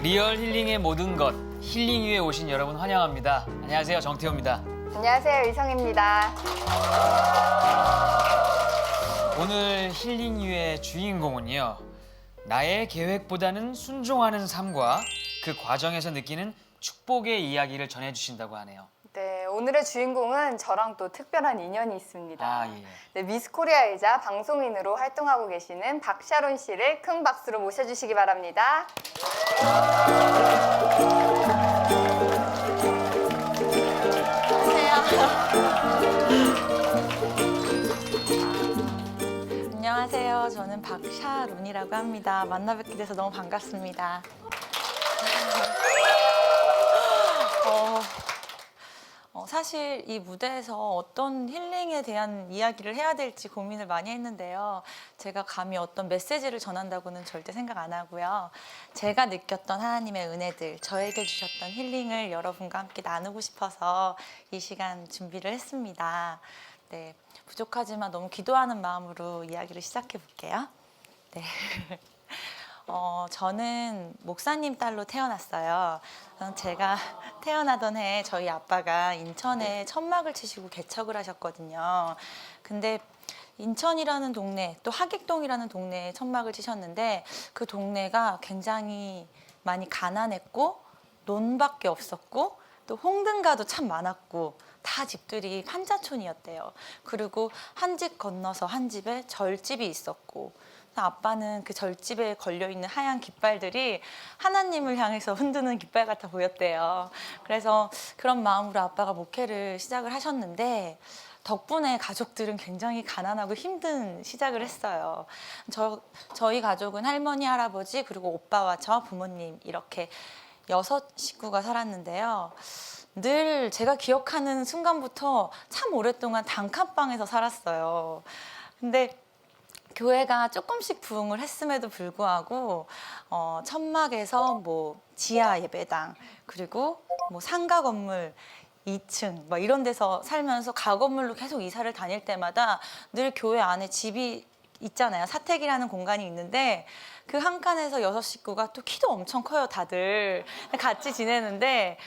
리얼 힐링의 모든 것, 힐링 위에 오신 여러분 환영합니다. 안녕하세요, 정태호입니다. 안녕하세요, 이성입니다. 오늘 힐링 위의 주인공은요. 나의 계획보다는 순종하는 삶과 그 과정에서 느끼는 축복의 이야기를 전해주신다고 하네요. 네, 오늘의 주인공은 저랑 또 특별한 인연이 있습니다. 아, 예. 네, 미스 코리아이자 방송인으로 활동하고 계시는 박샤론 씨를 큰 박수로 모셔주시기 바랍니다. 안녕하세요. 저는 박샤론이라고 합니다. 만나 뵙게 돼서 너무 반갑습니다. 사실 이 무대에서 어떤 힐링에 대한 이야기를 해야 될지 고민을 많이 했는데요. 제가 감히 어떤 메시지를 전한다고는 절대 생각 안 하고요. 제가 느꼈던 하나님의 은혜들, 저에게 주셨던 힐링을 여러분과 함께 나누고 싶어서 이 시간 준비를 했습니다. 네, 부족하지만 너무 기도하는 마음으로 이야기를 시작해 볼게요. 네. 저는 목사님 딸로 태어났어요. 제가 태어나던 해에 저희 아빠가 인천에 천막을 치시고 개척을 하셨거든요. 근데 인천이라는 동네, 또 하객동이라는 동네에 천막을 치셨는데 그 동네가 굉장히 많이 가난했고 논밖에 없었고 또 홍등가도 참 많았고 다 집들이 한자촌이었대요. 그리고 한 집 건너서 한 집에 절집이 있었고 아빠는 그 절집에 걸려있는 하얀 깃발들이 하나님을 향해서 흔드는 깃발 같아 보였대요. 그래서 그런 마음으로 아빠가 목회를 시작을 하셨는데 덕분에 가족들은 굉장히 가난하고 힘든 시작을 했어요. 저희 가족은 할머니, 할아버지, 그리고 오빠와 저 부모님 이렇게 6 식구가 살았는데요. 늘 제가 기억하는 순간부터 참 오랫동안 단칸방에서 살았어요. 근데 교회가 조금씩 부흥을 했음에도 불구하고 천막에서 뭐 지하 예배당 그리고 뭐 상가 건물 2층 막 이런 데서 살면서 가건물로 계속 이사를 다닐 때마다 늘 교회 안에 집이 있잖아요. 사택이라는 공간이 있는데 그 한 칸에서 6 식구가 또 키도 엄청 커요. 다들 같이 지내는데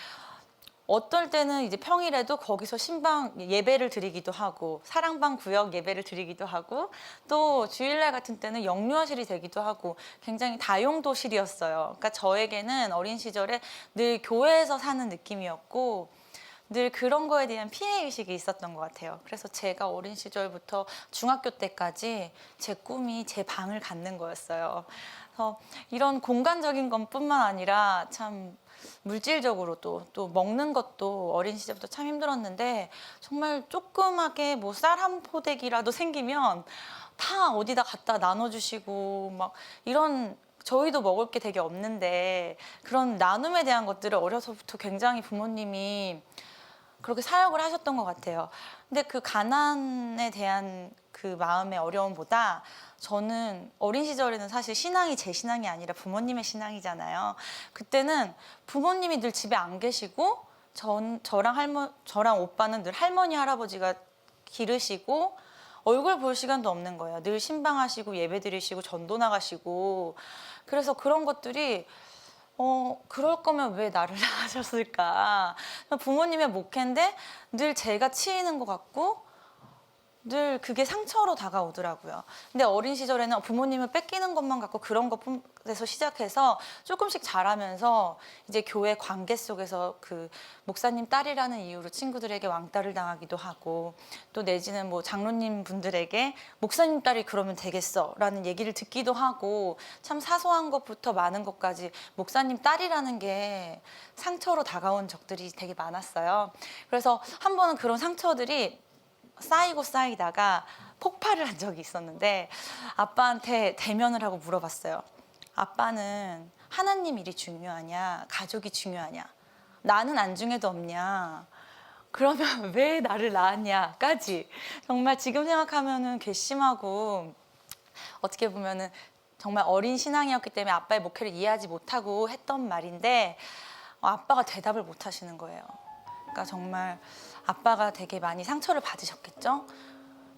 어떨 때는 이제 평일에도 거기서 신방 예배를 드리기도 하고 사랑방 구역 예배를 드리기도 하고 또 주일날 같은 때는 영유아실이 되기도 하고 굉장히 다용도실이었어요. 그러니까 저에게는 어린 시절에 늘 교회에서 사는 느낌이었고 늘 그런 거에 대한 피해의식이 있었던 것 같아요. 그래서 제가 어린 시절부터 중학교 때까지 제 꿈이 제 방을 갖는 거였어요. 그래서 이런 공간적인 것뿐만 아니라 참 물질적으로도 또 먹는 것도 어린 시절부터 참 힘들었는데 정말 조그맣게 뭐 쌀 한 포대기라도 생기면 다 어디다 갖다 나눠주시고 막 이런 저희도 먹을 게 되게 없는데 그런 나눔에 대한 것들을 어려서부터 굉장히 부모님이 그렇게 사역을 하셨던 것 같아요. 근데 그 가난에 대한 그 마음의 어려움보다 저는 어린 시절에는 사실 신앙이 제 신앙이 아니라 부모님의 신앙이잖아요. 그때는 부모님이 늘 집에 안 계시고 저랑 오빠는 늘 할머니 할아버지가 기르시고 얼굴 볼 시간도 없는 거예요. 늘 신방하시고 예배 드리시고 전도 나가시고 그래서 그런 것들이 그럴 거면 왜 나를 낳으셨을까. 부모님의 목회인데 늘 제가 치이는 것 같고 늘 그게 상처로 다가오더라고요. 근데 어린 시절에는 부모님을 뺏기는 것만 갖고 그런 것에서 시작해서 조금씩 자라면서 이제 교회 관계 속에서 그 목사님 딸이라는 이유로 친구들에게 왕따를 당하기도 하고 또 내지는 뭐 장로님 분들에게 목사님 딸이 그러면 되겠어 라는 얘기를 듣기도 하고 참 사소한 것부터 많은 것까지 목사님 딸이라는 게 상처로 다가온 적들이 되게 많았어요. 그래서 한 번은 그런 상처들이 쌓이고 쌓이다가 폭발을 한 적이 있었는데 아빠한테 대면을 하고 물어봤어요. 아빠는 하나님 일이 중요하냐 가족이 중요하냐 나는 안중에도 없냐 그러면 왜 나를 낳았냐까지 정말 지금 생각하면은 괘씸하고 어떻게 보면은 정말 어린 신앙이었기 때문에 아빠의 목회를 이해하지 못하고 했던 말인데 아빠가 대답을 못 하시는 거예요. 그러니까 정말 아빠가 되게 많이 상처를 받으셨겠죠?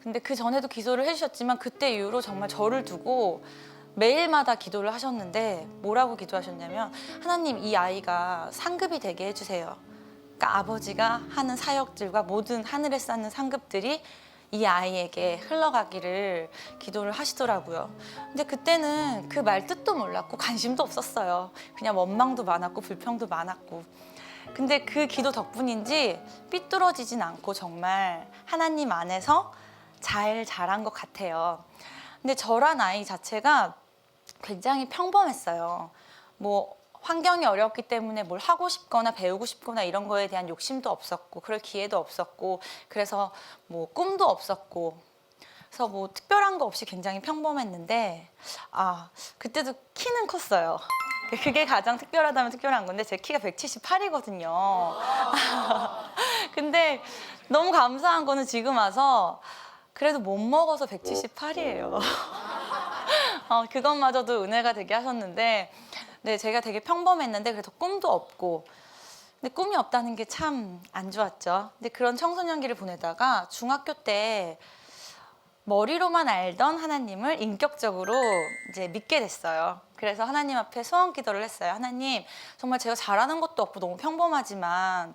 근데 그 전에도 기도를 해주셨지만 그때 이후로 정말 저를 두고 매일마다 기도를 하셨는데 뭐라고 기도하셨냐면 하나님 이 아이가 상급이 되게 해주세요. 그러니까 아버지가 하는 사역들과 모든 하늘에 쌓는 상급들이 이 아이에게 흘러가기를 기도를 하시더라고요. 근데 그때는 그 말 뜻도 몰랐고 관심도 없었어요. 그냥 원망도 많았고 불평도 많았고. 근데 그 기도 덕분인지 삐뚤어지진 않고 정말 하나님 안에서 잘 자란 것 같아요. 근데 저란 아이 자체가 굉장히 평범했어요. 뭐 환경이 어렵기 때문에 뭘 하고 싶거나 배우고 싶거나 이런 거에 대한 욕심도 없었고 그럴 기회도 없었고 그래서 뭐 꿈도 없었고 그래서 뭐 특별한 거 없이 굉장히 평범했는데 그때도 키는 컸어요. 그게 가장 특별하다면 특별한 건데 제 키가 178이거든요. 근데 너무 감사한 거는 지금 와서 그래도 못 먹어서 178이에요. 그것마저도 은혜가 되게 하셨는데 네, 제가 되게 평범했는데 그래도 꿈도 없고 근데 꿈이 없다는 게 참 안 좋았죠. 근데 그런 청소년기를 보내다가 중학교 때 머리로만 알던 하나님을 인격적으로 이제 믿게 됐어요. 그래서 하나님 앞에 소원 기도를 했어요. 하나님, 정말 제가 잘하는 것도 없고 너무 평범하지만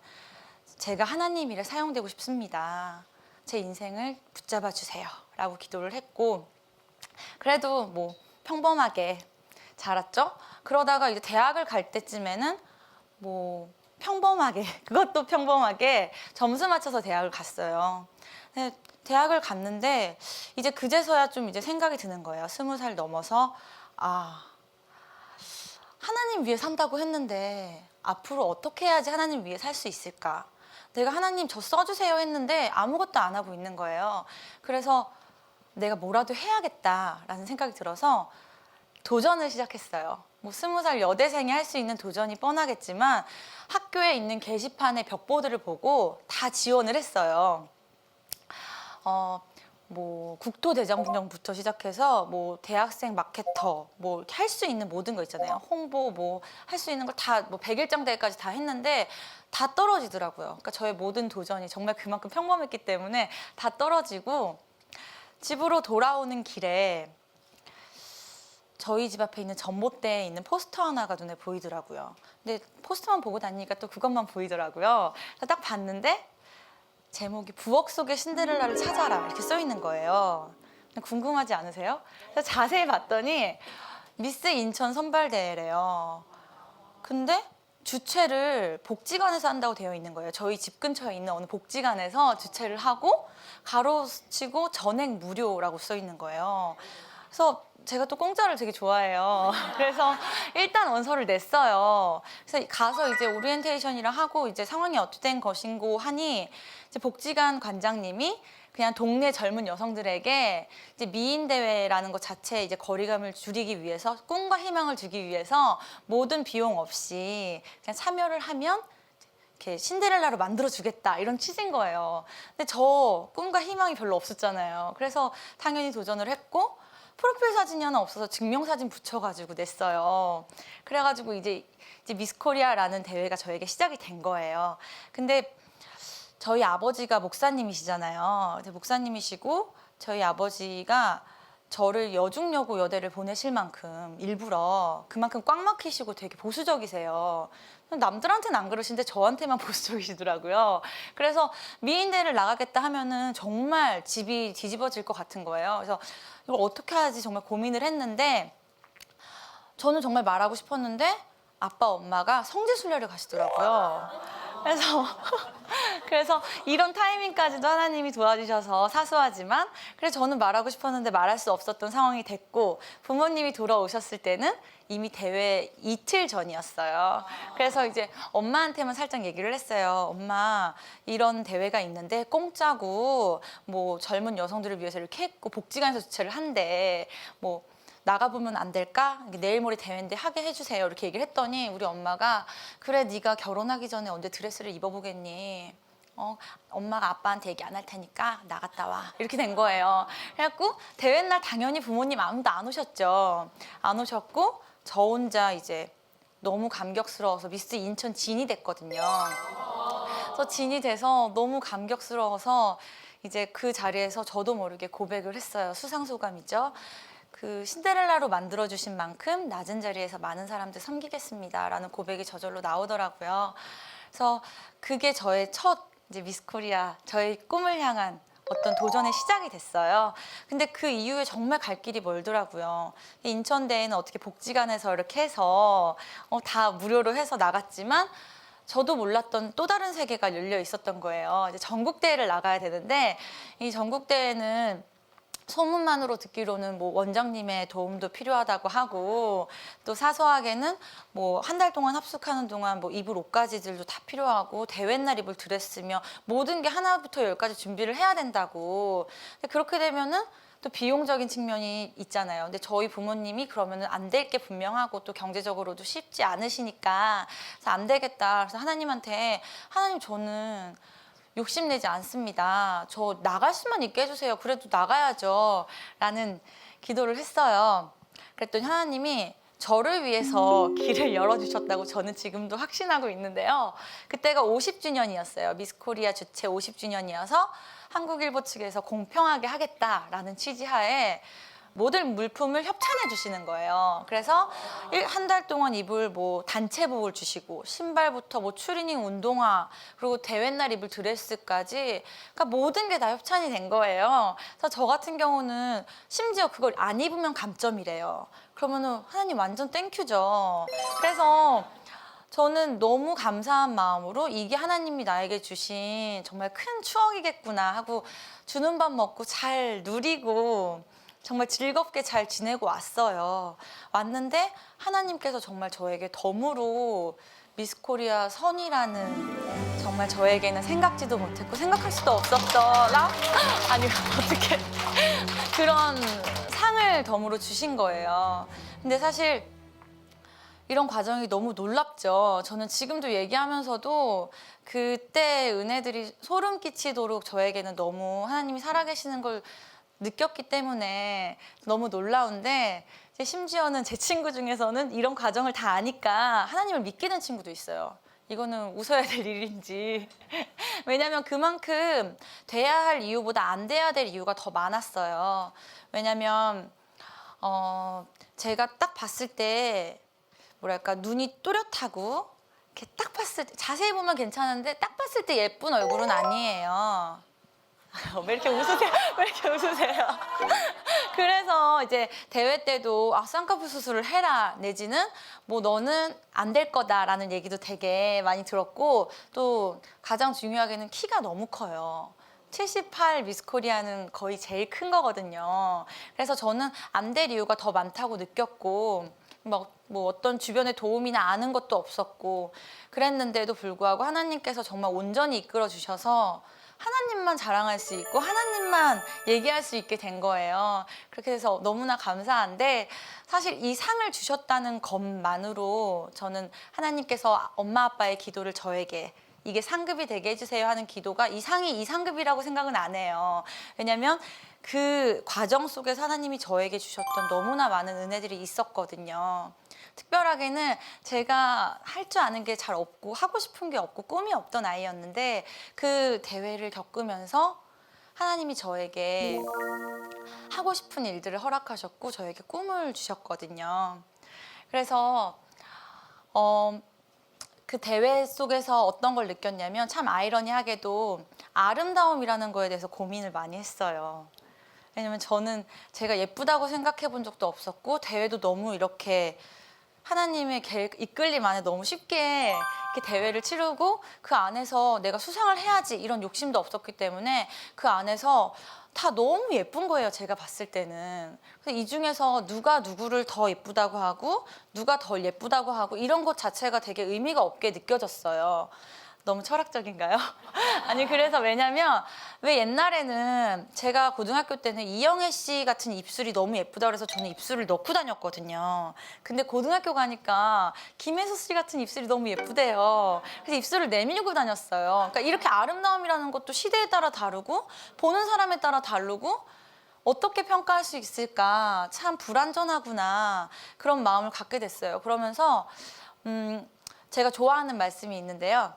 제가 하나님 일에 사용되고 싶습니다. 제 인생을 붙잡아 주세요. 라고 기도를 했고 그래도 뭐 평범하게 자랐죠. 그러다가 이제 대학을 갈 때쯤에는 뭐 평범하게 그것도 평범하게 점수 맞춰서 대학을 갔어요. 근데 대학을 갔는데 이제 그제서야 좀 이제 생각이 드는 거예요. 20살 넘어서 하나님 위해 산다고 했는데 앞으로 어떻게 해야지 하나님 위해 살 수 있을까? 내가 하나님 저 써주세요 했는데 아무것도 안 하고 있는 거예요. 그래서 내가 뭐라도 해야겠다라는 생각이 들어서 도전을 시작했어요. 뭐 20살 여대생이 할 수 있는 도전이 뻔하겠지만 학교에 있는 게시판의 벽보들을 보고 다 지원을 했어요. 뭐 국토대장정부터 시작해서 뭐 대학생 마케터 뭐 할 수 있는 모든 거 있잖아요. 홍보 뭐 할 수 있는 걸 다 뭐 100일장 대회까지 다 했는데 다 떨어지더라고요. 그러니까 저의 모든 도전이 정말 그만큼 평범했기 때문에 다 떨어지고 집으로 돌아오는 길에 저희 집 앞에 있는 전봇대에 있는 포스터 하나가 눈에 보이더라고요. 근데 포스터만 보고 다니니까 또 그것만 보이더라고요. 그래서 딱 봤는데 제목이 부엌 속의 신데렐라를 찾아라 이렇게 써 있는 거예요. 궁금하지 않으세요? 그래서 자세히 봤더니 미스 인천 선발대회래요. 근데 주최를 복지관에서 한다고 되어 있는 거예요. 저희 집 근처에 있는 어느 복지관에서 주최를 하고 가로치고 전액 무료라고 써 있는 거예요. 그래서 제가 또 공짜를 되게 좋아해요. 그래서 일단 원서를 냈어요. 그래서 가서 이제 오리엔테이션이랑 하고 이제 상황이 어떻게 된 것인고 하니 이제 복지관 관장님이 그냥 동네 젊은 여성들에게 이제 미인 대회라는 것 자체에 이제 거리감을 줄이기 위해서 꿈과 희망을 주기 위해서 모든 비용 없이 그냥 참여를 하면 이렇게 신데렐라로 만들어 주겠다 이런 취지인 거예요. 근데 저 꿈과 희망이 별로 없었잖아요. 그래서 당연히 도전을 했고 프로필 사진이 하나 없어서 증명사진 붙여가지고 냈어요. 그래가지고 이제 미스코리아라는 대회가 저에게 시작이 된 거예요. 근데 저희 아버지가 목사님이시잖아요. 목사님이시고 저희 아버지가 저를 여중여고 여대를 보내실 만큼 일부러 그만큼 꽉 막히시고 되게 보수적이세요. 남들한테는 안 그러시는데 저한테만 보수적이시더라고요. 그래서 미인대를 나가겠다 하면은 정말 집이 뒤집어질 것 같은 거예요. 그래서 이걸 어떻게 하지 정말 고민을 했는데 저는 정말 말하고 싶었는데 아빠 엄마가 성지순례를 가시더라고요. 그래서 이런 타이밍까지도 하나님이 도와주셔서 사소하지만 그래서 저는 말하고 싶었는데 말할 수 없었던 상황이 됐고 부모님이 돌아오셨을 때는 이미 대회 이틀 전이었어요. 그래서 이제 엄마한테만 살짝 얘기를 했어요. 엄마 이런 대회가 있는데 공짜고 뭐 젊은 여성들을 위해서 이렇게 했고 복지관에서 주최를 한대 뭐 나가보면 안 될까? 내일 모레 대회인데 하게 해주세요. 이렇게 얘기를 했더니 우리 엄마가 그래 네가 결혼하기 전에 언제 드레스를 입어보겠니? 엄마가 아빠한테 얘기 안 할 테니까 나갔다 와. 이렇게 된 거예요. 그래갖고 대회 날 당연히 부모님 아무도 안 오셨죠. 안 오셨고 저 혼자 이제 너무 감격스러워서 미스 인천 진이 됐거든요. 그래서 진이 돼서 너무 감격스러워서 이제 그 자리에서 저도 모르게 고백을 했어요. 수상소감이죠. 그 신데렐라로 만들어주신 만큼 낮은 자리에서 많은 사람들 섬기겠습니다라는 고백이 저절로 나오더라고요. 그래서 그게 저의 첫 이제 미스 코리아, 저의 꿈을 향한 어떤 도전의 시작이 됐어요. 근데 그 이후에 정말 갈 길이 멀더라고요. 인천대에는 어떻게 복지관에서 이렇게 해서 다 무료로 해서 나갔지만 저도 몰랐던 또 다른 세계가 열려 있었던 거예요. 이제 전국대회를 나가야 되는데 이 전국대회는 소문만으로 듣기로는 뭐 원장님의 도움도 필요하다고 하고 또 사소하게는 뭐 한 달 동안 합숙하는 동안 뭐 입을 옷가지들도 다 필요하고 대회 날 입을 드레스며 모든 게 하나부터 열까지 준비를 해야 된다고. 근데 그렇게 되면은 또 비용적인 측면이 있잖아요. 근데 저희 부모님이 그러면은 안 될 게 분명하고 또 경제적으로도 쉽지 않으시니까 그래서 안 되겠다. 그래서 하나님한테 하나님 저는 욕심내지 않습니다. 저 나갈 수만 있게 해주세요. 그래도 나가야죠. 라는 기도를 했어요. 그랬더니 하나님이 저를 위해서 길을 열어주셨다고 저는 지금도 확신하고 있는데요. 그때가 50주년이었어요. 미스 코리아 주최 50주년이어서 한국일보 측에서 공평하게 하겠다라는 취지하에 모든 물품을 협찬해 주시는 거예요. 그래서 한 달 동안 입을 뭐 단체복을 주시고 신발부터 뭐 추리닝 운동화 그리고 대회 날 입을 드레스까지 그러니까 모든 게 다 협찬이 된 거예요. 그래서 저 같은 경우는 심지어 그걸 안 입으면 감점이래요. 그러면은 하나님 완전 땡큐죠. 그래서 저는 너무 감사한 마음으로 이게 하나님이 나에게 주신 정말 큰 추억이겠구나 하고 주는 밥 먹고 잘 누리고 정말 즐겁게 잘 지내고 왔어요. 왔는데 하나님께서 정말 저에게 덤으로 미스 코리아 선이라는 정말 저에게는 생각지도 못했고 생각할 수도 없었던 아니 어떻게 그런 상을 덤으로 주신 거예요. 근데 사실 이런 과정이 너무 놀랍죠. 저는 지금도 얘기하면서도 그때 은혜들이 소름 끼치도록 저에게는 너무 하나님이 살아계시는 걸 느꼈기 때문에 너무 놀라운데 이제 심지어는 제 친구 중에서는 이런 과정을 다 아니까 하나님을 믿기는 친구도 있어요. 이거는 웃어야 될 일인지. 왜냐하면 그만큼 돼야 할 이유보다 안 돼야 될 이유가 더 많았어요. 왜냐하면 제가 딱 봤을 때 뭐랄까 눈이 또렷하고 이렇게 딱 봤을 때 자세히 보면 괜찮은데 딱 봤을 때 예쁜 얼굴은 아니에요. 왜 이렇게 웃으세요? 왜 이렇게 웃으세요? 그래서 이제 대회 때도 쌍꺼풀 수술을 해라 내지는 뭐 너는 안 될 거다라는 얘기도 되게 많이 들었고 또 가장 중요하게는 키가 너무 커요. 78 미스 코리아는 거의 제일 큰 거거든요. 그래서 저는 안 될 이유가 더 많다고 느꼈고 뭐 어떤 주변의 도움이나 아는 것도 없었고 그랬는데도 불구하고 하나님께서 정말 온전히 이끌어 주셔서 하나님만 자랑할 수 있고 하나님만 얘기할 수 있게 된 거예요. 그렇게 해서 너무나 감사한데 사실 이 상을 주셨다는 것만으로 저는 하나님께서 엄마 아빠의 기도를 저에게 이게 상급이 되게 해주세요 하는 기도가 이 상이 이 상급이라고 생각은 안 해요. 왜냐하면 그 과정 속에서 하나님이 저에게 주셨던 너무나 많은 은혜들이 있었거든요. 특별하게는 제가 할 줄 아는 게 잘 없고 하고 싶은 게 없고 꿈이 없던 아이였는데 그 대회를 겪으면서 하나님이 저에게 하고 싶은 일들을 허락하셨고 저에게 꿈을 주셨거든요. 그래서 그 대회 속에서 어떤 걸 느꼈냐면 참 아이러니하게도 아름다움이라는 거에 대해서 고민을 많이 했어요. 왜냐면 저는 제가 예쁘다고 생각해 본 적도 없었고 대회도 너무 이렇게 하나님의 이끌림 안에 너무 쉽게 이렇게 대회를 치르고 그 안에서 내가 수상을 해야지 이런 욕심도 없었기 때문에 그 안에서 다 너무 예쁜 거예요. 제가 봤을 때는. 그래서 이 중에서 누가 누구를 더 예쁘다고 하고 누가 덜 예쁘다고 하고 이런 것 자체가 되게 의미가 없게 느껴졌어요. 너무 철학적인가요? 아니 그래서 왜냐면 왜 옛날에는 제가 고등학교 때는 이영애 씨 같은 입술이 너무 예쁘다 그래서 저는 입술을 넣고 다녔거든요. 근데 고등학교 가니까 김혜수 씨 같은 입술이 너무 예쁘대요. 그래서 입술을 내밀고 다녔어요. 그러니까 이렇게 아름다움이라는 것도 시대에 따라 다르고 보는 사람에 따라 다르고 어떻게 평가할 수 있을까 참 불안전하구나 그런 마음을 갖게 됐어요. 그러면서 제가 좋아하는 말씀이 있는데요.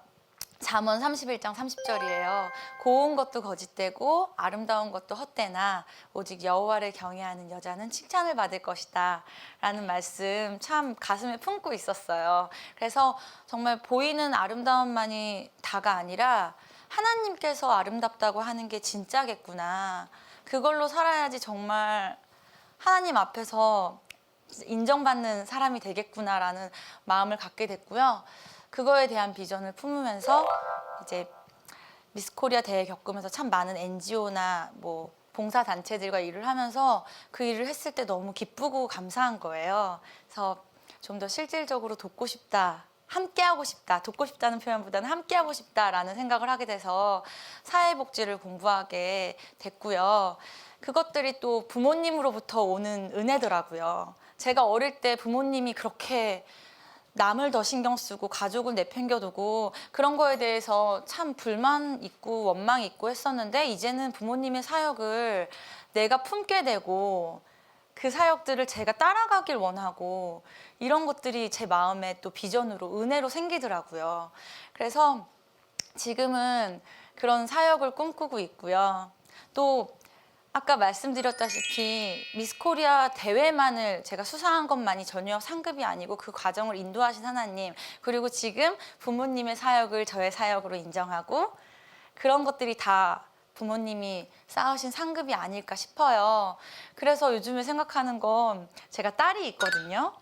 잠언 31장 30절이에요. 고운 것도 거짓되고 아름다운 것도 헛되나 오직 여호와를 경외하는 여자는 칭찬을 받을 것이다 라는 말씀 참 가슴에 품고 있었어요. 그래서 정말 보이는 아름다움만이 다가 아니라 하나님께서 아름답다고 하는 게 진짜겠구나. 그걸로 살아야지 정말 하나님 앞에서 인정받는 사람이 되겠구나라는 마음을 갖게 됐고요. 그거에 대한 비전을 품으면서 이제 미스 코리아 대회 겪으면서 참 많은 NGO나 뭐 봉사 단체들과 일을 하면서 그 일을 했을 때 너무 기쁘고 감사한 거예요. 그래서 좀 더 실질적으로 돕고 싶다, 함께하고 싶다, 돕고 싶다는 표현보다는 함께하고 싶다라는 생각을 하게 돼서 사회복지를 공부하게 됐고요. 그것들이 또 부모님으로부터 오는 은혜더라고요. 제가 어릴 때 부모님이 그렇게 남을 더 신경 쓰고 가족을 내팽겨두고 그런 거에 대해서 참 불만 있고 원망 있고 했었는데 이제는 부모님의 사역을 내가 품게 되고 그 사역들을 제가 따라가길 원하고 이런 것들이 제 마음에 또 비전으로 은혜로 생기더라고요. 그래서 지금은 그런 사역을 꿈꾸고 있고요. 또 아까 말씀드렸다시피 미스 코리아 대회만을 제가 수상한 것만이 전혀 상급이 아니고 그 과정을 인도하신 하나님, 그리고 지금 부모님의 사역을 저의 사역으로 인정하고 그런 것들이 다 부모님이 쌓으신 상급이 아닐까 싶어요. 그래서 요즘에 생각하는 건 제가 딸이 있거든요.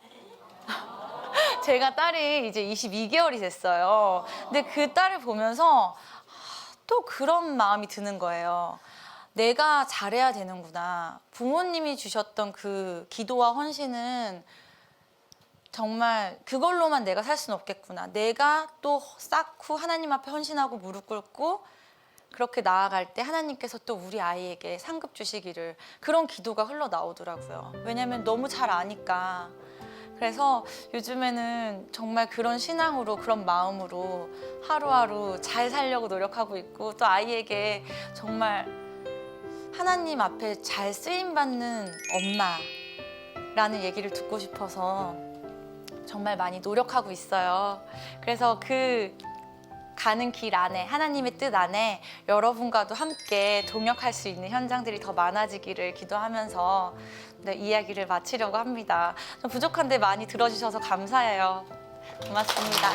제가 딸이 이제 22개월이 됐어요. 근데 그 딸을 보면서 또 그런 마음이 드는 거예요. 내가 잘해야 되는구나. 부모님이 주셨던 그 기도와 헌신은 정말 그걸로만 내가 살 수는 없겠구나. 내가 또 쌓고 하나님 앞에 헌신하고 무릎 꿇고 그렇게 나아갈 때 하나님께서 또 우리 아이에게 상급 주시기를, 그런 기도가 흘러나오더라고요. 왜냐면 너무 잘 아니까. 그래서 요즘에는 정말 그런 신앙으로, 그런 마음으로 하루하루 잘 살려고 노력하고 있고, 또 아이에게 정말 하나님 앞에 잘 쓰임받는 엄마라는 얘기를 듣고 싶어서 정말 많이 노력하고 있어요. 그래서 그 가는 길 안에, 하나님의 뜻 안에 여러분과도 함께 동역할 수 있는 현장들이 더 많아지기를 기도하면서 네, 이야기를 마치려고 합니다. 좀 부족한데 많이 들어주셔서 감사해요. 고맙습니다.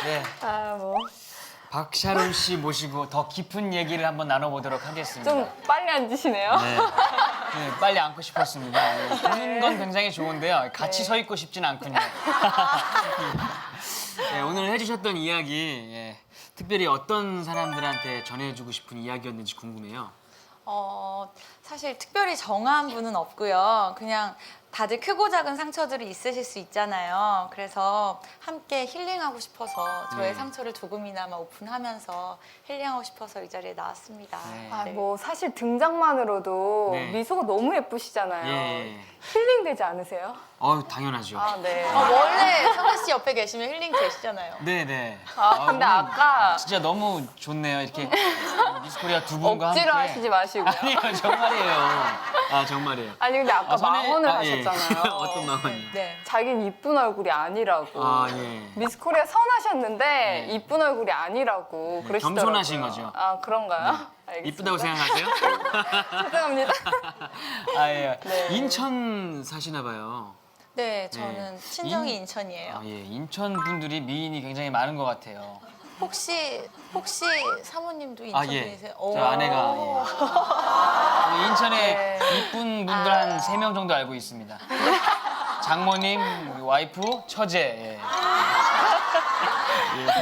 네, 박샤론 씨 모시고 더 깊은 얘기를 한번 나눠보도록 하겠습니다. 좀 빨리 앉으시네요. 네. 네, 빨리 앉고 싶었습니다. 네, 보는 건 굉장히 좋은데요. 같이 서 있고 싶진 않군요. 네, 오늘 해주셨던 이야기, 예, 특별히 어떤 사람들한테 전해주고 싶은 이야기였는지 궁금해요. 사실 특별히 정한 분은 없고요. 그냥 다들 크고 작은 상처들이 있으실 수 있잖아요. 그래서 함께 힐링하고 싶어서 저의 네. 상처를 조금이나마 오픈하면서 힐링하고 싶어서 이 자리에 나왔습니다. 네. 아, 뭐 사실 등장만으로도 네. 미소가 너무 예쁘시잖아요. 예. 힐링되지 않으세요? 당연하죠. 아, 네. 원래 성아 씨 옆에 계시면 힐링 되시잖아요. 네네. 아, 근데 오늘 아까 진짜 너무 좋네요. 이렇게 미스코리아 두 분과 억지로 함께. 하시지 마시고요. 아니요, 정말이에요. 아, 정말이에요. 아니 근데 아까 망언을 예. 하셨잖아요. 어떤 망언이요? 네. 자기는 이쁜 얼굴이 아니라고. 아, 예. 미스 코리아 선하셨는데 네. 이쁜 얼굴이 아니라고 네, 그러시더라고요. 겸손하신 거죠. 아, 그런가요? 알겠습니다. 이쁘다고 생각하세요? 죄송합니다. 아, 예. 네. 인천 사시나 봐요. 네, 저는 친정이 인- 인천이에요. 아, 예. 인천 분들이 미인이 굉장히 많은 것 같아요. 혹시 사모님도 아, 인천 예. 분이세요? 저 아내가, 예. 인천에 네. 이쁜 분들 한 3명 정도 알고 있습니다. 장모님, 우리 와이프, 처제. 예.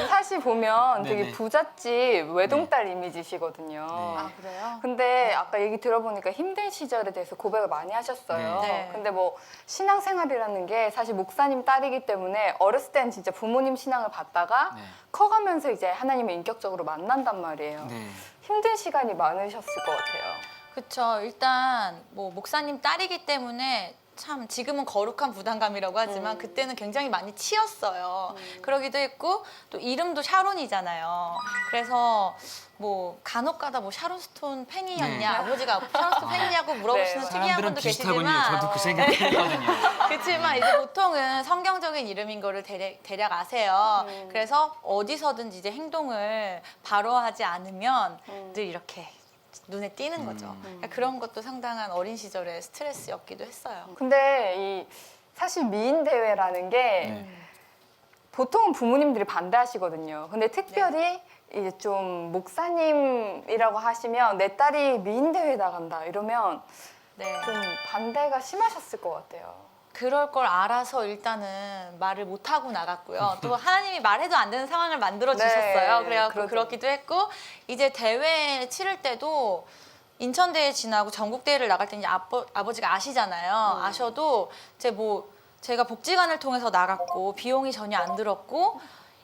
사실 보면 되게 네네. 부잣집 외동딸 이미지시거든요. 네. 아, 그래요? 근데 아까 얘기 들어보니까 힘든 시절에 대해서 고백을 많이 하셨어요. 네. 네. 근데 뭐 신앙생활이라는 게 사실 목사님 딸이기 때문에 어렸을 때는 진짜 부모님 신앙을 받다가 네. 커가면서 이제 하나님을 인격적으로 만난단 말이에요. 네. 힘든 시간이 많으셨을 것 같아요. 그렇죠. 일단 뭐 목사님 딸이기 때문에 참 지금은 거룩한 부담감이라고 하지만 그때는 굉장히 많이 치였어요. 그러기도 했고 또 이름도 샤론이잖아요. 그래서 뭐 간혹가다 뭐 샤론 스톤 팬이었냐 네. 아버지가 샤론 스톤 팬이냐고 물어보시는 네, 특이한 사람들은 분도 비슷하군요. 계시지만 저도 그 생각했거든요. 그렇지만 이제 보통은 성경적인 이름인 거를 대략 아세요. 그래서 어디서든지 이제 행동을 바로 하지 않으면 늘 이렇게 눈에 띄는 거죠. 그러니까 그런 것도 상당한 어린 시절의 스트레스였기도 했어요. 근데 이 사실 미인 대회라는 게 네. 보통은 부모님들이 반대하시거든요. 근데 특별히 네. 이제 좀 목사님이라고 하시면 내 딸이 미인 대회 나간다 이러면 네. 좀 반대가 심하셨을 것 같아요. 그럴 걸 알아서 일단은 말을 못 하고 나갔고요. 또 하나님이 말해도 안 되는 상황을 만들어 주셨어요. 네, 그래갖고 그러죠. 그렇기도 했고 이제 대회 치를 때도 인천 대회 지나고 전국 대회를 나갈 때 이제 아버지가 아시잖아요. 아셔도 이제 뭐 제가 복지관을 통해서 나갔고 비용이 전혀 안 들었고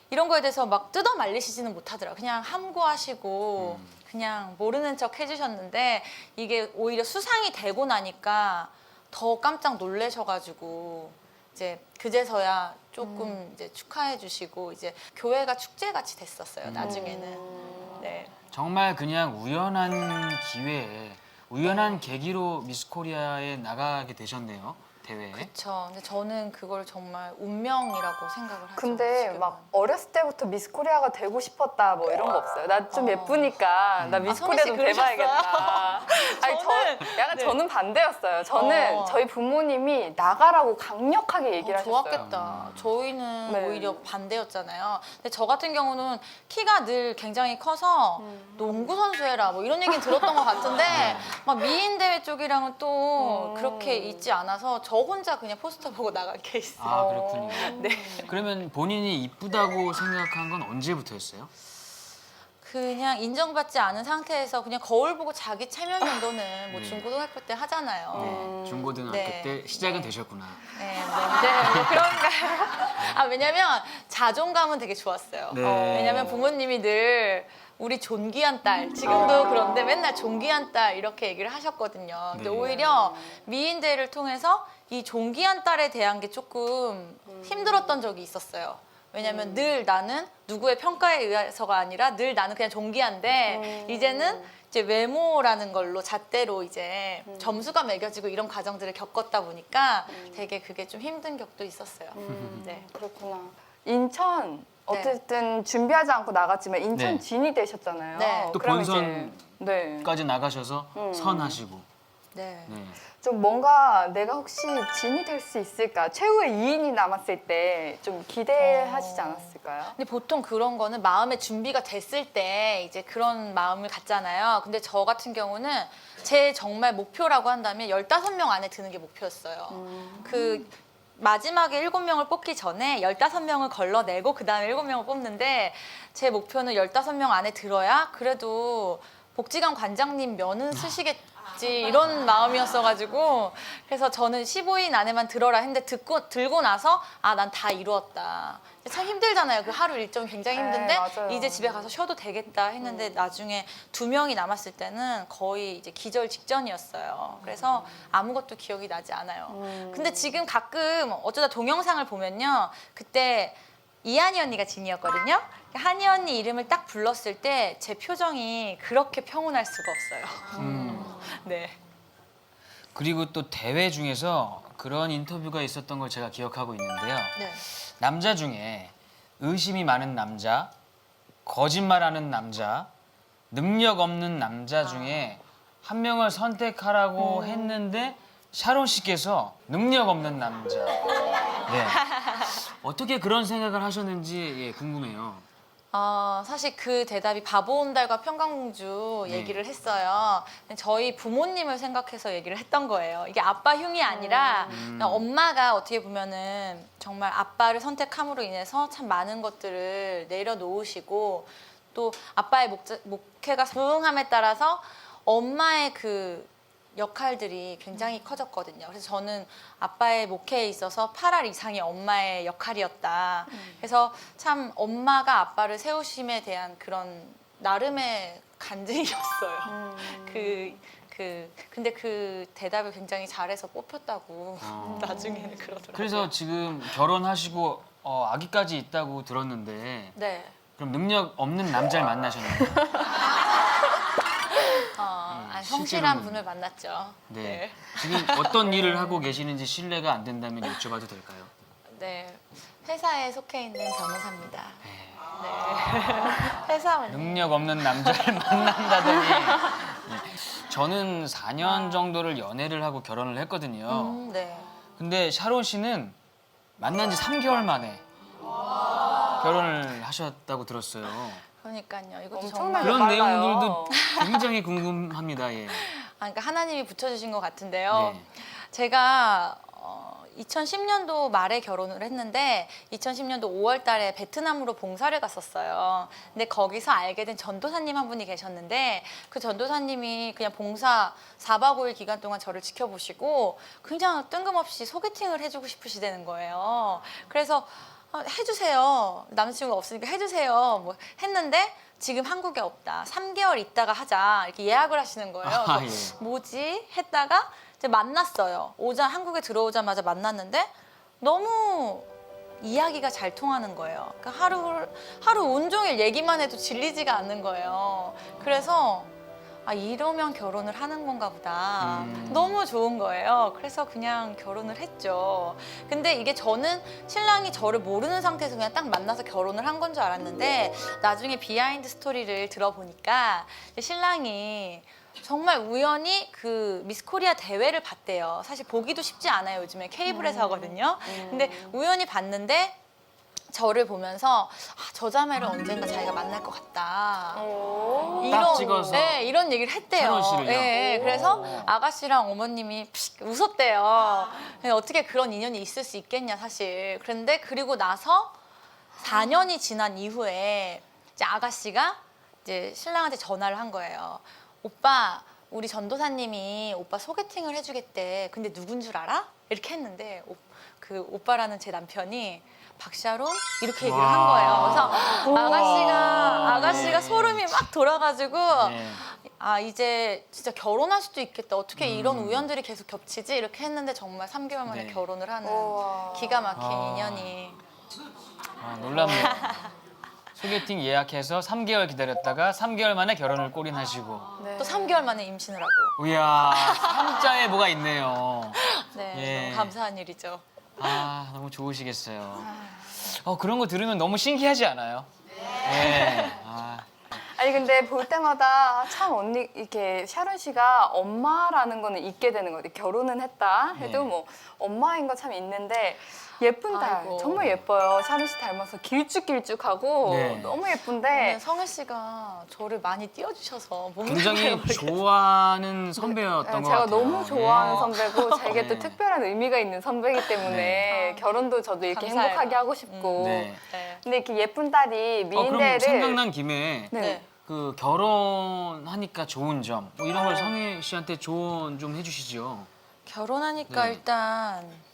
이런 거에 대해서 막 뜯어 말리시지는 못하더라고요. 그냥 함구하시고 그냥 모르는 척 해주셨는데 이게 오히려 수상이 되고 나니까 더 깜짝 놀라셔가지고 이제 그제서야 조금 이제 축하해 주시고 이제 교회가 축제 같이 됐었어요. 나중에는. 네. 정말 그냥 우연한 기회에 우연한 계기로 미스 코리아에 나가게 되셨네요. 대회에. 그렇죠. 근데 저는 그걸 정말 운명이라고 생각을 하죠. 근데 지금은. 막 어렸을 때부터 미스 코리아가 되고 싶었다 뭐 이런 거 없어요. 나 좀 예쁘니까 나 미스 아, 코리아 성희 좀 씨 돼봐야겠다. 아니 저는- 저는 반대였어요. 저는 저희 부모님이 나가라고 강력하게 얘기를 하셨어요. 좋았겠다. 저희는 네. 오히려 반대였잖아요. 근데 저 같은 경우는 키가 늘 굉장히 커서 농구 선수 해라 뭐 이런 얘기는 들었던 것 같은데 막 미인 대회 쪽이랑은 또 그렇게 있지 않아서 저 혼자 그냥 포스터 보고 나간 케이스. 아 그렇군요. 네. 그러면 본인이 이쁘다고 생각한 건 언제부터였어요? 그냥 인정받지 않은 상태에서 그냥 거울 보고 자기 체면 정도는 뭐 중고등학교 때 하잖아요. 네, 중고등학교 네. 때 시작은 되셨구나. 네, 뭐 그런가요? 아, 왜냐면 자존감은 되게 좋았어요. 네. 왜냐면 부모님이 늘 우리 존귀한 딸, 지금도 그런데 맨날 존귀한 딸 이렇게 얘기를 하셨거든요. 근데 네. 오히려 미인대회를 통해서 이 존귀한 딸에 대한 게 조금 힘들었던 적이 있었어요. 왜냐면 늘 나는 누구의 평가에 의해서가 아니라 늘 나는 그냥 존귀한데 이제는 이제 외모라는 걸로 잣대로 이제 점수가 매겨지고 이런 과정들을 겪었다 보니까 되게 그게 좀 힘든 격도 있었어요. 네. 그렇구나. 인천 어쨌든 준비하지 않고 나갔지만 인천 네. 진이 되셨잖아요. 네. 또 그럼 본선까지 이제, 네. 나가셔서 선하시고. 네. 네. 좀 뭔가 내가 혹시 진이 될 수 있을까? 최후의 2인이 남았을 때 좀 기대하시지 않았을까요? 근데 보통 그런 거는 마음의 준비가 됐을 때 이제 그런 마음을 갖잖아요. 근데 저 같은 경우는 제 정말 목표라고 한다면 15명 안에 드는 게 목표였어요. 그 마지막에 7명을 뽑기 전에 15명을 걸러내고 그 다음에 7명을 뽑는데 제 목표는 15명 안에 들어야 그래도 복지관 관장님 면은 쓰시겠지 이런 마음이었어가지고 그래서 저는 15인 안에만 들어라 했는데 들고 나서 아, 난 다 이루었다. 참 힘들잖아요. 그 하루 일정이 굉장히 힘든데 네, 맞아요. 이제 집에 가서 쉬어도 되겠다 했는데 나중에 2명이 남았을 때는 거의 이제 기절 직전이었어요. 그래서 아무것도 기억이 나지 않아요. 근데 지금 가끔 어쩌다 동영상을 보면요. 그때 이한이 언니가 진이었거든요. 한이 언니 이름을 딱 불렀을 때 제 표정이 그렇게 평온할 수가 없어요. 네. 그리고 또 대회 중에서 그런 인터뷰가 있었던 걸 제가 기억하고 있는데요. 네. 남자 중에 의심이 많은 남자, 거짓말하는 남자, 능력 없는 남자 중에 한 명을 선택하라고 했는데 샤론 씨께서 능력 없는 남자. 네. 어떻게 그런 생각을 하셨는지 예, 궁금해요. 사실 그 대답이 바보 온달과 평강공주 네. 얘기를 했어요. 근데 저희 부모님을 생각해서 얘기를 했던 거예요. 이게 아빠 흉이 아니라 엄마가 어떻게 보면은 정말 아빠를 선택함으로 인해서 참 많은 것들을 내려놓으시고 또 아빠의 목회가 부응함에 따라서 엄마의 그 역할들이 굉장히 커졌거든요. 그래서 저는 아빠의 목회에 있어서 8알 이상이 엄마의 역할이었다. 그래서 참 엄마가 아빠를 세우심에 대한 그런 나름의 간증이었어요. 그 근데 그 대답을 굉장히 잘해서 뽑혔다고 나중에는 그러더라고요. 그래서 지금 결혼하시고 아기까지 있다고 들었는데 네. 그럼 능력 없는 남자를 만나셨나요? 성실한 실제로는- 분을 만났죠. 네. 지금 어떤 일을 하고 계시는지 실례가 안 된다면 여쭤봐도 될까요? 네. 회사에 속해 있는 변호사입니다. 네. 네. 회사원. 능력 없는 남자를 만난다더니 네. 저는 4년 정도를 연애를 하고 결혼을 했거든요. 네. 근데 샤론 씨는 만난 지 3개월 만에 결혼을 하셨다고 들었어요. 그러니까요. 이것도 엄청나게 정말 그런 빨라요. 내용들도 굉장히 궁금합니다. 예. 그러니까 하나님이 붙여주신 것 같은데요. 네. 제가 2010년도 말에 결혼을 했는데 2010년도 5월 달에 베트남으로 봉사를 갔었어요. 근데 거기서 알게 된 전도사님 한 분이 계셨는데 그 전도사님이 그냥 봉사 4박 5일 기간 동안 저를 지켜보시고 그냥 뜬금없이 소개팅을 해주고 싶으시다는 거예요. 그래서 해주세요. 남자친구가 없으니까 해주세요. 뭐 했는데 지금 한국에 없다. 3개월 있다가 하자. 이렇게 예약을 하시는 거예요. 아, 그래서 예. 뭐지? 했다가 이제 만났어요. 한국에 들어오자마자 만났는데 너무 이야기가 잘 통하는 거예요. 그러니까 하루 온종일 얘기만 해도 질리지가 않는 거예요. 그래서 이러면 결혼을 하는 건가 보다. 너무 좋은 거예요. 그래서 그냥 결혼을 했죠. 근데 이게 저는 신랑이 저를 모르는 상태에서 그냥 딱 만나서 결혼을 한 건 줄 알았는데 나중에 비하인드 스토리를 들어보니까 신랑이 정말 우연히 그 미스 코리아 대회를 봤대요. 사실 보기도 쉽지 않아요. 요즘에 케이블에서 하거든요. 근데 우연히 봤는데 저를 보면서 저 자매를 언젠가 자기가 만날 것 같다. 딱 찍어서 네, 이런 얘기를 했대요. 샤론 씨를요? 네, 그래서 아가씨랑 어머님이 웃었대요. 어떻게 그런 인연이 있을 수 있겠냐 사실. 그런데 그리고 나서 4년이 지난 이후에 이제 아가씨가 이제 신랑한테 전화를 한 거예요. 오빠, 우리 전도사님이 오빠 소개팅을 해주겠대. 근데 누군 줄 알아? 이렇게 했는데 그 오빠라는 제 남편이 박샤론 이렇게 얘기를 한 거예요. 그래서 아가씨가 소름이 막 돌아가지고 네. 이제 진짜 결혼할 수도 있겠다. 어떻게 이런 우연들이 계속 겹치지? 이렇게 했는데 정말 3개월 만에 네. 결혼을 하는 우와. 기가 막힌 인연이. 놀랍네요. 소개팅 예약해서 3개월 기다렸다가 3개월 만에 결혼을 꼬린하시고 네. 또 3개월 만에 임신을 하고. 이야 3자에 뭐가 있네요. 네, 예. 너무 감사한 일이죠. 너무 좋으시겠어요. 그런 거 들으면 너무 신기하지 않아요? 네. 아니 근데 볼 때마다 참 언니 이렇게 샤론 씨가 엄마라는 거는 있게 되는 거 같아요. 결혼은 했다 해도 네. 뭐 엄마인 거 참 있는데 예쁜 딸 아이고. 정말 예뻐요. 샤론 씨 닮아서 길쭉길쭉하고 네. 너무 근데 예쁜데 성혜 씨가 저를 많이 띄워주셔서 몸매를 굉장히 모르겠어요. 좋아하는 선배였던 것 제가 같아요. 너무 좋아하는 네. 선배고 제게 또 네. 특별한 의미가 있는 선배이기 때문에 네. 결혼도 저도 이렇게 감사해요. 행복하게 하고 싶고 네. 네. 근데 이렇게 예쁜 딸이 그럼 미인대를 생각난 김에 네. 네. 그 결혼하니까 좋은 점, 뭐 이런 걸 성혜 씨한테 조언 좀 해주시죠. 결혼하니까 네. 일단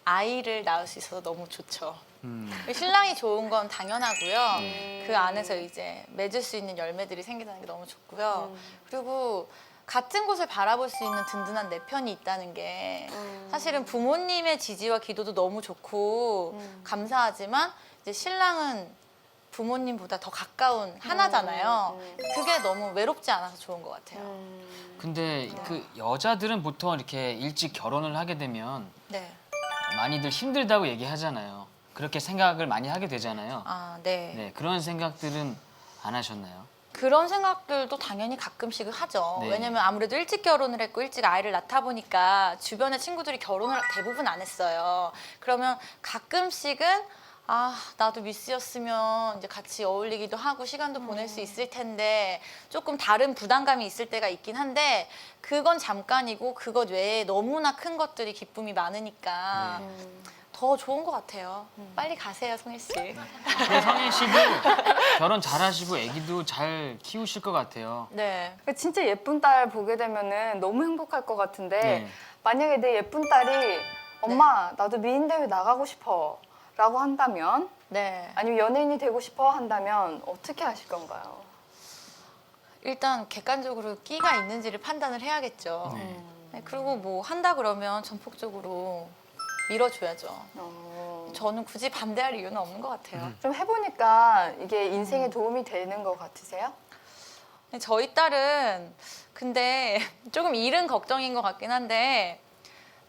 아이를 낳을 수 있어서 너무 좋죠. 음. 신랑이 좋은 건 당연하고요. 그 안에서 이제 맺을 수 있는 열매들이 생긴다는 게 너무 좋고요. 그리고 같은 곳을 바라볼 수 있는 든든한 내 편이 있다는 게 사실은 부모님의 지지와 기도도 너무 좋고 감사하지만 이제 신랑은 부모님보다 더 가까운 하나잖아요. 그게 너무 외롭지 않아서 좋은 것 같아요. 근데 그 여자들은 보통 이렇게 일찍 결혼을 하게 되면 네. 많이들 힘들다고 얘기하잖아요. 그렇게 생각을 많이 하게 되잖아요. 네. 네, 그런 생각들은 안 하셨나요? 그런 생각들도 당연히 가끔씩은 하죠. 네. 왜냐면 아무래도 일찍 결혼을 했고 일찍 아이를 낳다 보니까 주변의 친구들이 결혼을 대부분 안 했어요. 그러면 가끔씩은 나도 미스였으면 이제 같이 어울리기도 하고 시간도 보낼 수 있을 텐데 조금 다른 부담감이 있을 때가 있긴 한데 그건 잠깐이고 그것 외에 너무나 큰 것들이 기쁨이 많으니까 더 좋은 것 같아요. 빨리 가세요, 성혜 씨. 근데 성혜 씨도 결혼 잘하시고 아기도 잘 키우실 것 같아요. 네. 진짜 예쁜 딸 보게 되면은 너무 행복할 것 같은데 네. 만약에 내 예쁜 딸이 엄마 나도 미인대회 나가고 싶어 라고 한다면 네. 아니면 연예인이 되고 싶어 한다면 어떻게 하실 건가요? 일단 객관적으로 끼가 있는지를 판단을 해야겠죠. 네. 네, 그리고 뭐 한다 그러면 전폭적으로 밀어줘야죠. 저는 굳이 반대할 이유는 없는 것 같아요. 좀 해보니까 이게 인생에 도움이 되는 것 같으세요? 네, 저희 딸은 근데 조금 일은 걱정인 것 같긴 한데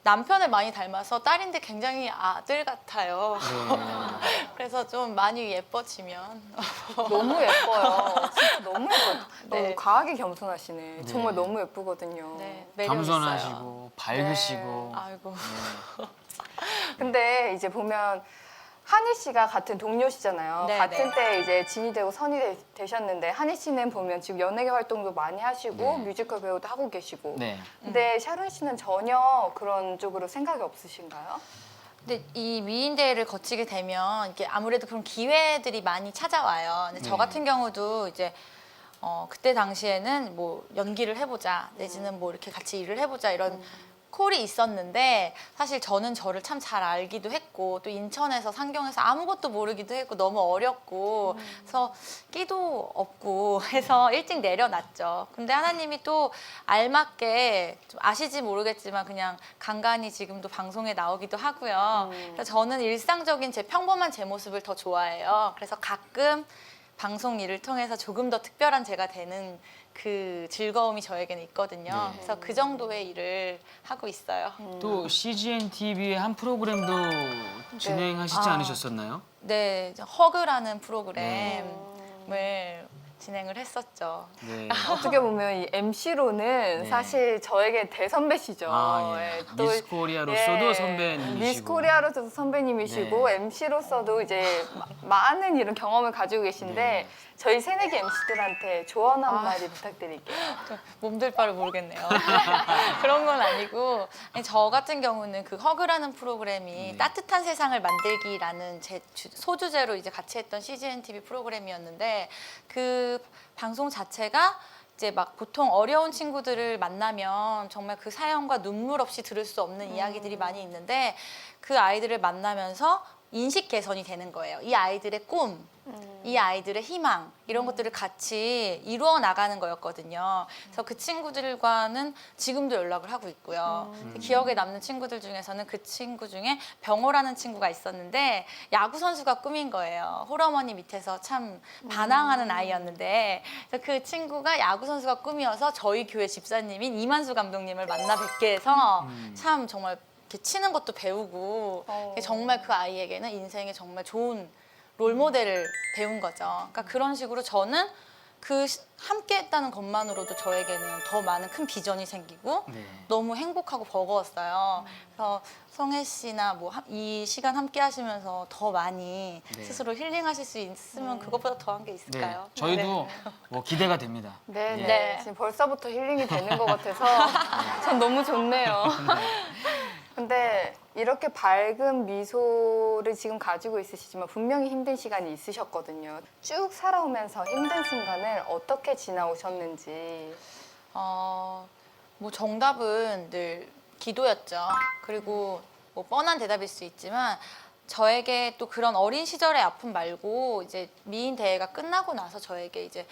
남편을 많이 닮아서 딸인데 굉장히 아들 같아요. 네. 그래서 좀 많이 예뻐지면 너무 예뻐요. 진짜 너무 예뻐요. 네. 너무 과하게 겸손하시네. 네. 정말 너무 예쁘거든요. 네, 매력 있어요. 겸손하시고 밝으시고. 아이고. 네. 근데 이제 보면 한희 씨가 같은 동료시잖아요. 네, 같은 네. 때 이제 진이 되고 선이 되셨는데 한희 씨는 보면 지금 연예계 활동도 많이 하시고 네. 뮤지컬 배우도 하고 계시고. 네. 근데 샤론 씨는 전혀 그런 쪽으로 생각이 없으신가요? 근데 이 미인대회를 거치게 되면 이게 아무래도 그런 기회들이 많이 찾아와요. 근데 저 네. 같은 경우도 이제 그때 당시에는 뭐 연기를 해보자 내지는 뭐 이렇게 같이 일을 해보자 이런 콜이 있었는데 사실 저는 저를 참 잘 알기도 했고 또 인천에서 상경에서 아무것도 모르기도 했고 너무 어렸고 그래서 끼도 없고 해서 일찍 내려놨죠. 근데 하나님이 또 알맞게 좀 아시지 모르겠지만 그냥 간간히 지금도 방송에 나오기도 하고요. 그래서 저는 일상적인 제 평범한 제 모습을 더 좋아해요. 그래서 가끔 방송 일을 통해서 조금 더 특별한 제가 되는 그 즐거움이 저에게는 있거든요. 네. 그래서 그 정도의 일을 하고 있어요. 또 CGN TV의 한 프로그램도 진행하시지 아. 않으셨었나요? 네, 이제 허그라는 프로그램을 네. 진행을 했었죠. 네. 어떻게 보면 이 MC로는 네. 사실 저에게 대선배시죠. 아, 예. 미스 코리아로서도 선배님이시고. 미스 코리아로서도 선배님이시고 네. MC로서도 이제 많은 이런 경험을 가지고 계신데 네. 저희 새내기 MC들한테 조언 한마디 부탁드릴게요. 몸둘 바를 모르겠네요. 그런 건 아니고 아니, 저 같은 경우는 그 허그라는 프로그램이 네. 따뜻한 세상을 만들기라는 제 소주제로 이제 같이 했던 CGN TV 프로그램이었는데 그 방송 자체가 이제 막 보통 어려운 친구들을 만나면 정말 그 사연과 눈물 없이 들을 수 없는 이야기들이 많이 있는데 그 아이들을 만나면서 인식 개선이 되는 거예요. 이 아이들의 꿈, 이 아이들의 희망 이런 것들을 같이 이루어 나가는 거였거든요. 그래서 그 친구들과는 지금도 연락을 하고 있고요. 기억에 남는 친구들 중에서는 그 친구 중에 병호라는 친구가 있었는데 야구 선수가 꿈인 거예요. 홀어머니 밑에서 참 반항하는 아이였는데 그래서 그 친구가 야구 선수가 꿈이어서 저희 교회 집사님인 이만수 감독님을 만나 뵙게 해서 참 정말 이렇게 치는 것도 배우고 정말 그 아이에게는 인생에 정말 좋은 롤 모델을 배운 거죠. 그러니까 그런 식으로 저는 그 함께 했다는 것만으로도 저에게는 더 많은 큰 비전이 생기고 네. 너무 행복하고 버거웠어요. 그래서 성혜 씨나 뭐 이 시간 함께 하시면서 더 많이 네. 스스로 힐링하실 수 있으면 그것보다 더한 게 네. 있을까요? 저희도 뭐 기대가 됩니다. 네, 예. 네. 네. 지금 벌써부터 힐링이 되는 것 같아서 전 너무 좋네요. 근데 이렇게 밝은 미소를 지금 가지고 있으시지만 분명히 힘든 시간이 있으셨거든요. 쭉 살아오면서 힘든 순간을 어떻게 지나오셨는지. 뭐 정답은 늘 기도였죠. 그리고 뭐 뻔한 대답일 수 있지만 저에게 또 그런 어린 시절의 아픔 말고 이제 미인 대회가 끝나고 나서 저에게 이제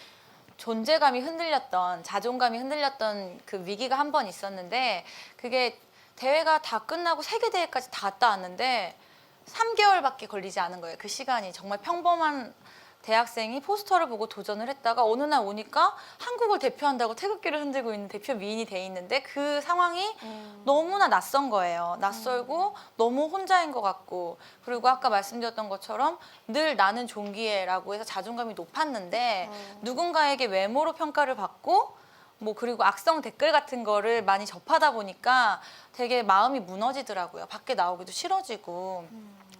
존재감이 흔들렸던 자존감이 흔들렸던 그 위기가 한 번 있었는데 그게 대회가 다 끝나고 세계 대회까지 다 갔다 왔는데 3개월밖에 걸리지 않은 거예요. 그 시간이 정말 평범한 대학생이 포스터를 보고 도전을 했다가 어느 날 오니까 한국을 대표한다고 태극기를 흔들고 있는 대표 미인이 돼 있는데 그 상황이 너무나 낯선 거예요. 낯설고 너무 혼자인 것 같고 그리고 아까 말씀드렸던 것처럼 늘 나는 존귀해라고 해서 자존감이 높았는데 누군가에게 외모로 평가를 받고 뭐 그리고 악성 댓글 같은 거를 많이 접하다 보니까 되게 마음이 무너지더라고요. 밖에 나오기도 싫어지고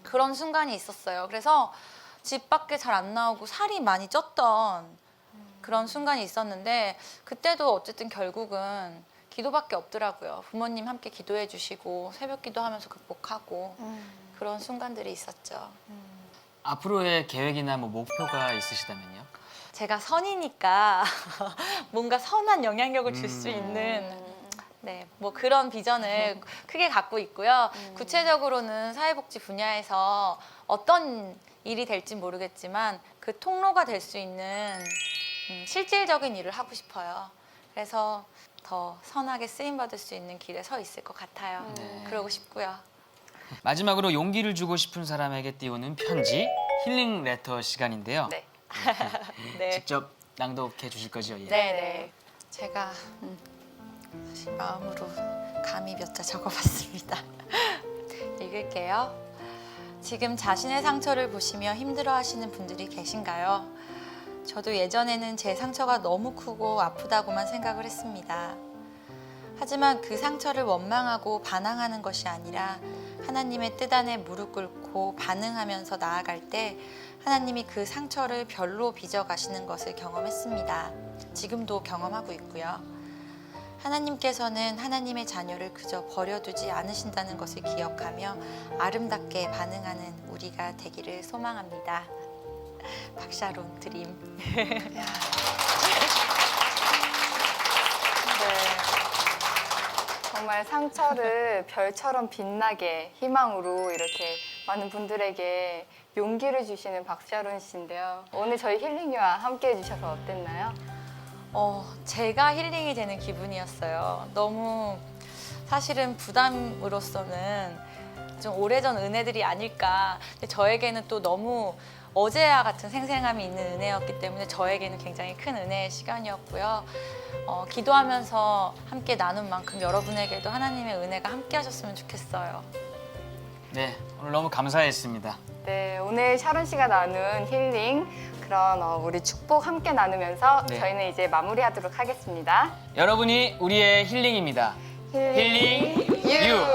그런 순간이 있었어요. 그래서 집 밖에 잘 안 나오고 살이 많이 쪘던 그런 순간이 있었는데 그때도 어쨌든 결국은 기도밖에 없더라고요. 부모님 함께 기도해 주시고 새벽 기도하면서 극복하고 그런 순간들이 있었죠. 앞으로의 계획이나 뭐 목표가 있으시다면요? 제가 선이니까 뭔가 선한 영향력을 줄 수 있는 네, 뭐 그런 비전을 크게 갖고 있고요. 구체적으로는 사회복지 분야에서 어떤 일이 될지 모르겠지만 그 통로가 될 수 있는 실질적인 일을 하고 싶어요. 그래서 더 선하게 쓰임받을 수 있는 길에 서 있을 것 같아요. 네. 그러고 싶고요. 마지막으로 용기를 주고 싶은 사람에게 띄우는 편지 힐링 레터 시간인데요. 네. 네. 직접 낭독해 주실 거죠? 예. 네네. 제가 사실 마음으로 감히 몇 자 적어봤습니다. 읽을게요. 지금 자신의 상처를 보시며 힘들어하시는 분들이 계신가요? 저도 예전에는 제 상처가 너무 크고 아프다고만 생각을 했습니다. 하지만 그 상처를 원망하고 반항하는 것이 아니라 하나님의 뜻 안에 무릎 꿇고 반응하면서 나아갈 때 하나님이 그 상처를 별로 빚어가시는 것을 경험했습니다. 지금도 경험하고 있고요. 하나님께서는 하나님의 자녀를 그저 버려두지 않으신다는 것을 기억하며 아름답게 반응하는 우리가 되기를 소망합니다. 박샤론 드림. 네. 정말 상처를 별처럼 빛나게 희망으로 이렇게 많은 분들에게 용기를 주시는 박샤론 씨인데요. 오늘 저희 힐링유와 함께 해주셔서 어땠나요? 제가 힐링이 되는 기분이었어요. 너무 사실은 부담으로서는 좀 오래전 은혜들이 아닐까. 근데 저에게는 또 너무 어제와 같은 생생함이 있는 은혜였기 때문에 저에게는 굉장히 큰 은혜의 시간이었고요. 기도하면서 함께 나눈 만큼 여러분에게도 하나님의 은혜가 함께 하셨으면 좋겠어요. 네, 오늘 너무 감사했습니다. 네, 오늘 샤론 씨가 나눈 힐링 그런 우리 축복 함께 나누면서 네. 저희는 이제 마무리하도록 하겠습니다. 여러분이 우리의 힐링입니다. 힐링 유.